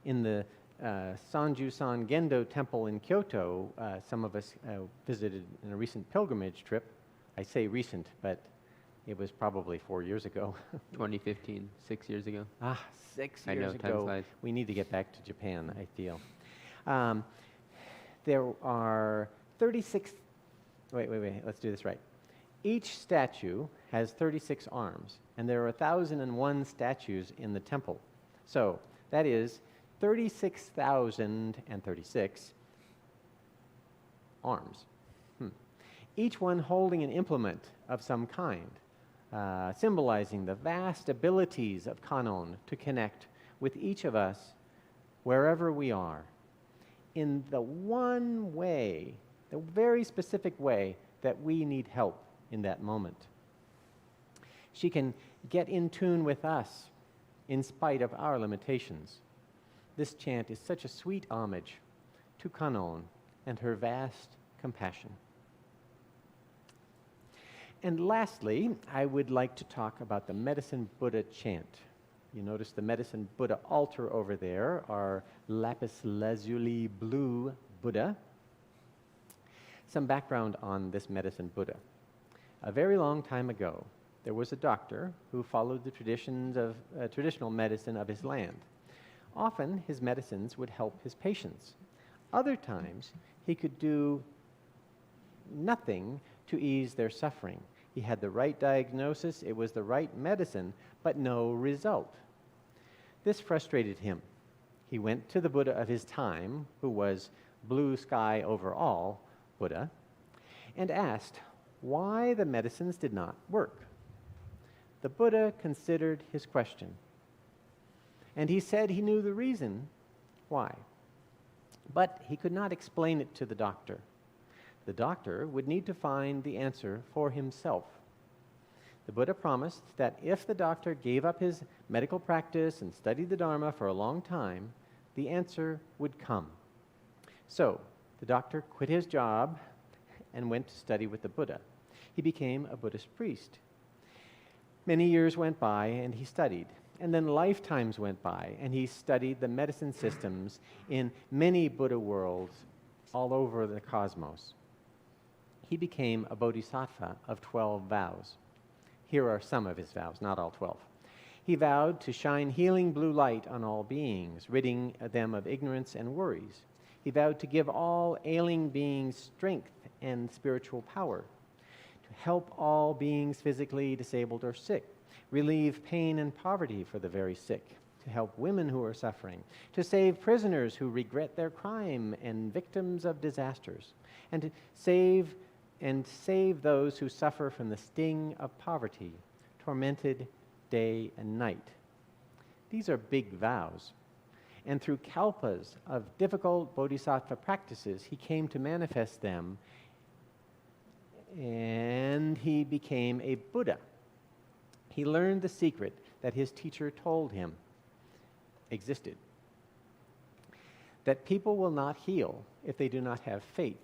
In the Sanju-san Gendo temple in Kyoto, some of us visited in a recent pilgrimage trip. I say recent, but it was probably 4 years ago. 2015, 6 years ago. 6 I years know, time ago. flies. We need to get back to Japan, I feel. There are 36... Wait, let's do this right. Each statue has 36 arms, and there are 1,001 statues in the temple. So, that is 36,036 arms. Each one holding an implement of some kind, symbolizing the vast abilities of Kanon to connect with each of us wherever we are, in the one way, the very specific way that we need help in that moment. She can get in tune with us in spite of our limitations. This chant is such a sweet homage to Kanon and her vast compassion. And lastly, I would like to talk about the Medicine Buddha chant. You notice the Medicine Buddha altar over there, our lapis lazuli blue Buddha. Some background on this Medicine Buddha. A very long time ago, there was a doctor who followed the traditions of traditional medicine of his land. Often, his medicines would help his patients. Other times, he could do nothing to ease their suffering. He had the right diagnosis, it was the right medicine, but no result. This frustrated him. He went to the Buddha of his time, who was blue sky over all Buddha, and asked why the medicines did not work. The Buddha considered his question, and he said he knew the reason why, but he could not explain it to the doctor. The doctor would need to find the answer for himself. The Buddha promised that if the doctor gave up his medical practice and studied the Dharma for a long time, the answer would come. So, the doctor quit his job and went to study with the Buddha. He became a Buddhist priest. Many years went by and he studied, and then lifetimes went by and he studied the medicine systems in many Buddha worlds all over the cosmos. He became a bodhisattva of 12 vows. Here are some of his vows, not all 12. He vowed to shine healing blue light on all beings, ridding them of ignorance and worries. He vowed to give all ailing beings strength and spiritual power, to help all beings physically disabled or sick, relieve pain and poverty for the very sick, to help women who are suffering, to save prisoners who regret their crime and victims of disasters, and to save those who suffer from the sting of poverty, tormented day and night. These are big vows. And through kalpas of difficult bodhisattva practices, he came to manifest them, and he became a Buddha. He learned the secret that his teacher told him existed, that people will not heal if they do not have faith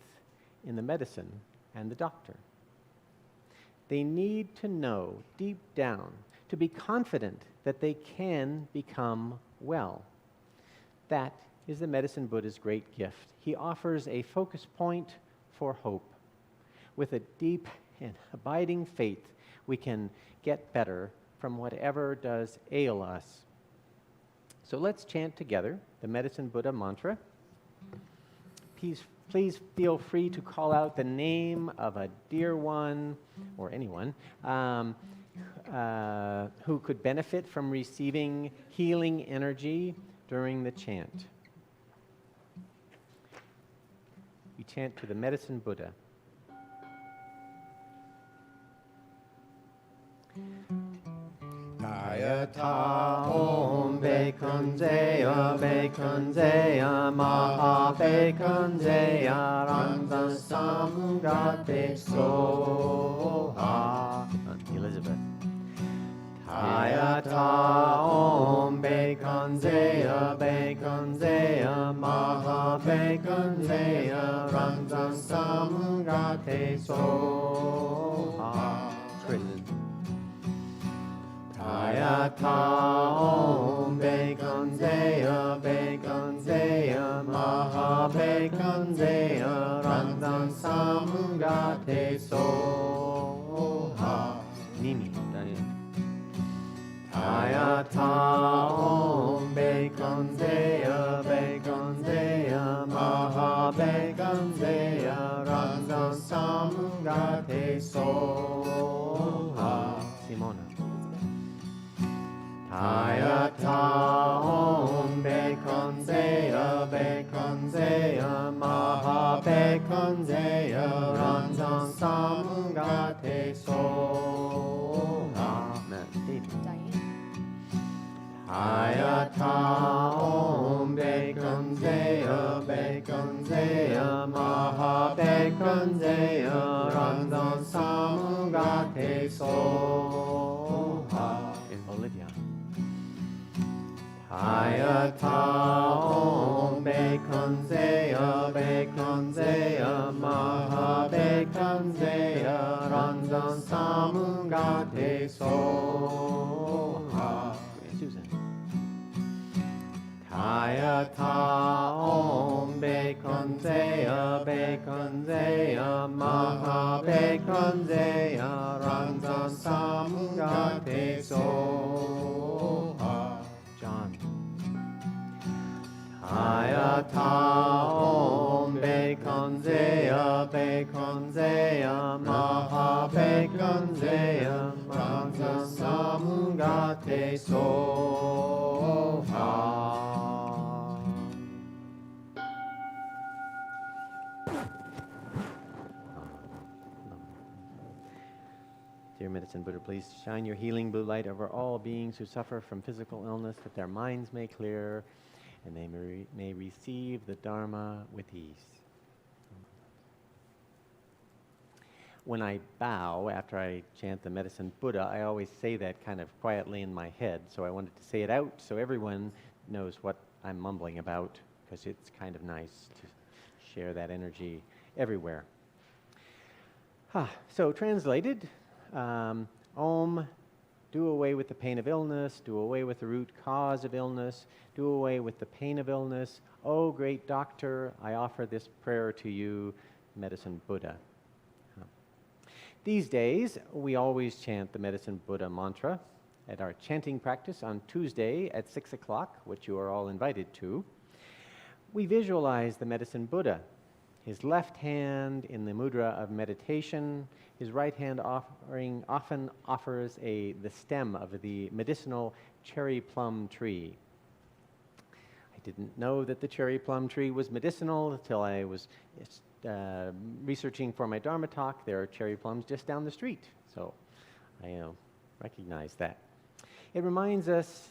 in the medicine and the doctor. They need to know deep down, to be confident that they can become well. That is the Medicine Buddha's great gift. He offers a focus point for hope. With a deep and abiding faith, we can get better from whatever does ail us. So let's chant together the Medicine Buddha mantra. Please feel free to call out the name of a dear one or anyone who could benefit from receiving healing energy during the chant. We chant to the Medicine Buddha. Tayata Om Bekanzeya Bekanzeya Maha Bekanzeya Randa Samgate Soha. Elizabeth. Tayata Om Bekanzeya Bekanzeya Maha Bekanzeya Randa Samgate Soha. Tayata Om Bekanzeya Bekanzeya Maha Bekanzeya Randan Samgate Soha. Nini. Tayata Om Bekanzeya Bekanzeya Maha Bekanzeya Randan Samgate Soha. Simona. Tayata Om Bekanzeya Bekanzeya Maha Bekanzeya Randan Samgate Soha. Tayata Om Bekanzeya Bekanzeya Maha Bekanzeya Randan Samgate Soha. Olivia. Tayata Om Bekanzeya Bekanzeya Maha Bekanzeya Randan Samgate Soha. Susan. Tayata Om Bekanzeya Bekanzeya Maha Bekanzeya Randan Samgate Soha. John. Tayata Om Bekanzeya Bekanzeya Maha Bekanzeya Randan Samgate Soha. Dear Medicine Buddha, please shine your healing blue light over all beings who suffer from physical illness, that their minds may clear and they may receive the Dharma with ease. When I bow after I chant the Medicine Buddha, I always say that kind of quietly in my head, so I wanted to say it out so everyone knows what I'm mumbling about, because it's kind of nice to share that energy everywhere. So translated, Om, do away with the pain of illness, do away with the root cause of illness, do away with the pain of illness. Oh, great doctor, I offer this prayer to you, Medicine Buddha. These days, we always chant the Medicine Buddha mantra at our chanting practice on Tuesday at 6 o'clock, which you are all invited to. We visualize the Medicine Buddha, his left hand in the mudra of meditation, his right hand often offers the stem of the medicinal cherry plum tree. I didn't know that the cherry plum tree was medicinal until I was researching for my Dharma talk. There are cherry plums just down the street, so I recognize that. It reminds us,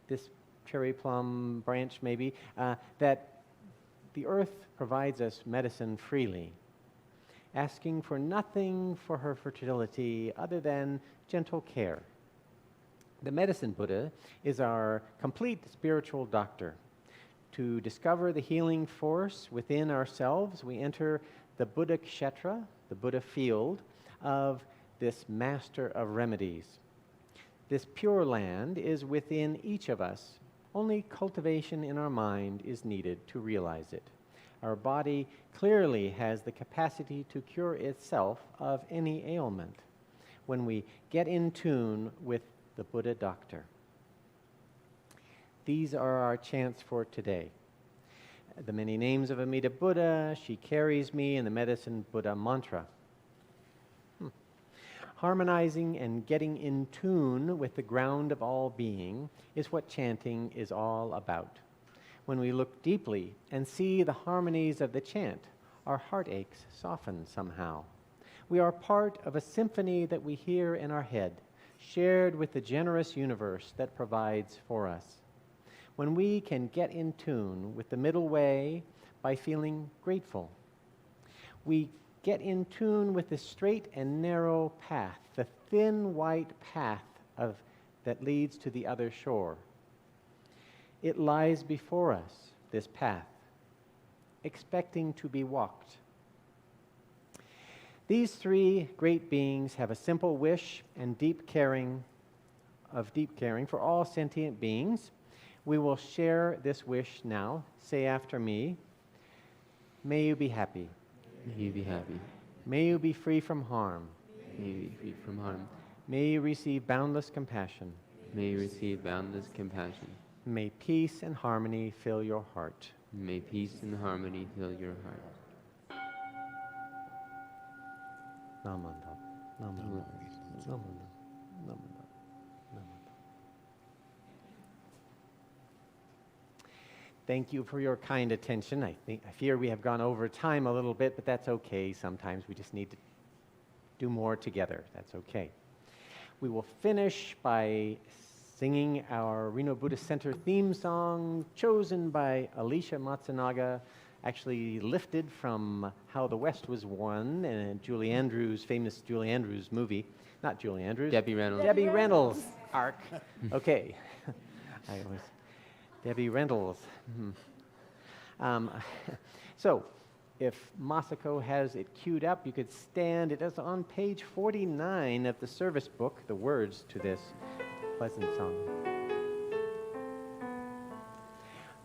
this cherry plum branch maybe, that the earth provides us medicine freely, asking for nothing for her fertility other than gentle care. The Medicine Buddha is our complete spiritual doctor. To discover the healing force within ourselves, we enter the Buddha Kshetra, the Buddha field, of this master of remedies. This pure land is within each of us. Only cultivation in our mind is needed to realize it. Our body clearly has the capacity to cure itself of any ailment when we get in tune with the Buddha doctor. These are our chants for today. The many names of Amida Buddha, she carries me, and the medicine Buddha mantra. Harmonizing and getting in tune with the ground of all being is what chanting is all about. When we look deeply and see the harmonies of the chant, our heartaches soften somehow. We are part of a symphony that we hear in our head, shared with the generous universe that provides for us. When we can get in tune with the middle way by feeling grateful, we get in tune with the straight and narrow path, the thin white path that leads to the other shore. It lies before us, this path, expecting to be walked. These three great beings have a simple wish and deep caring for all sentient beings. We will share this wish now. Say after me, may you be happy. May you be happy. May you be free from harm. May you be free from harm. May you receive boundless compassion. May you receive boundless compassion. May peace and harmony fill your heart. May peace and harmony fill your heart. Namanda, namanda, namanda, namanda, namanda. Thank you for your kind attention. I fear we have gone over time a little bit, but that's okay. Sometimes we just need to do more together. That's okay. We will finish by singing our Reno Buddhist Center theme song, chosen by Alicia Matsunaga, actually lifted from How the West Was Won, and Julie Andrews, famous Julie Andrews movie. Not Julie Andrews. Debbie Reynolds. Debbie Reynolds' arc. Okay. I was Debbie Reynolds. So, if Masako has it queued up, you could stand. It is on page 49 of the service book, the words to this pleasant song.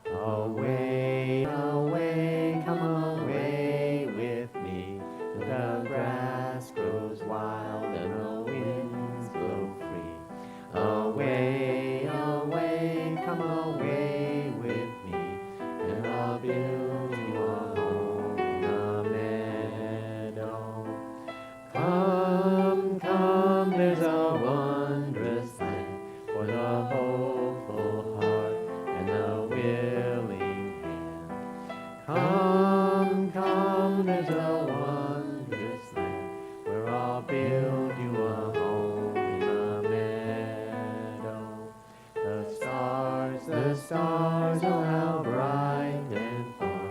Away, away, come away with me. The grass grows wild and the winds blow free. Away, away, come away with me, and I'll build you a home in the meadow. Come, come, there's a wondrous land for the hopeful heart and the willing hand. Come, come, there's a wondrous land where I'll build you a home in the meadow. The stars, oh how bright and far,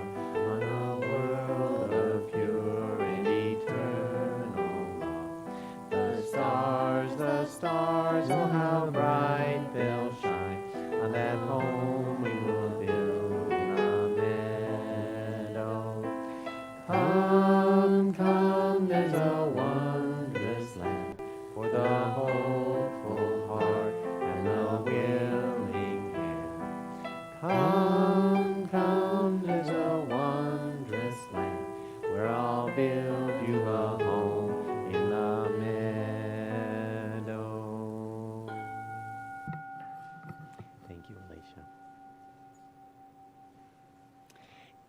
on a world of pure and eternal love. The stars, oh how bright they'll shine, on that home we will build in the meadow. Come, come, there's a wondrous land for the hopeful heart and the willing hand. Come, come, there's a wondrous land where I'll build you a home in the meadow. Thank you, Alicia.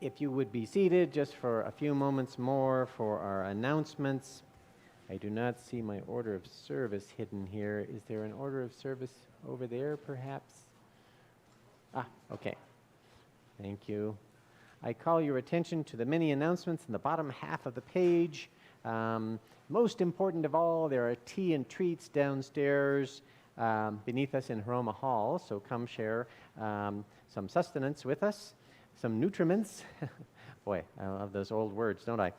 If you would be seated just for a few moments more for our announcements. I do not see my order of service hidden here. Is there an order of service over there, perhaps? Ah, okay. Thank you. I call your attention to the many announcements in the bottom half of the page. Most important of all, there are tea and treats downstairs beneath us in Hiroma Hall, so come share some sustenance with us, some nutriments. Boy, I love those old words, don't I?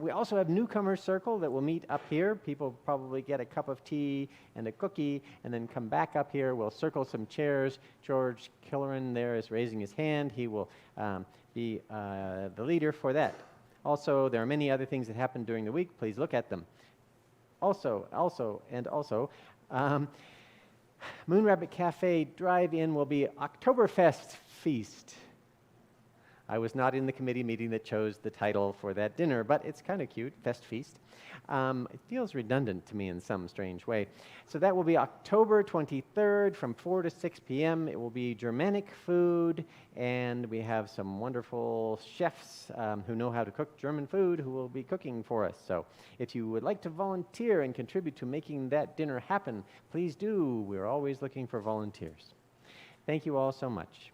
We also have Newcomer Circle that will meet up here. People probably get a cup of tea and a cookie and then come back up here. We'll circle some chairs. George Killeran there is raising his hand. He will be the leader for that. Also, there are many other things that happen during the week. Please look at them. also, Moon Rabbit Cafe Drive-In will be Oktoberfest Feast. I was not in the committee meeting that chose the title for that dinner, but it's kind of cute, Fest Feast. It feels redundant to me in some strange way. So that will be October 23rd from 4 to 6 p.m. It will be Germanic food, and we have some wonderful chefs who know how to cook German food who will be cooking for us. So if you would like to volunteer and contribute to making that dinner happen, please do. We're always looking for volunteers. Thank you all so much.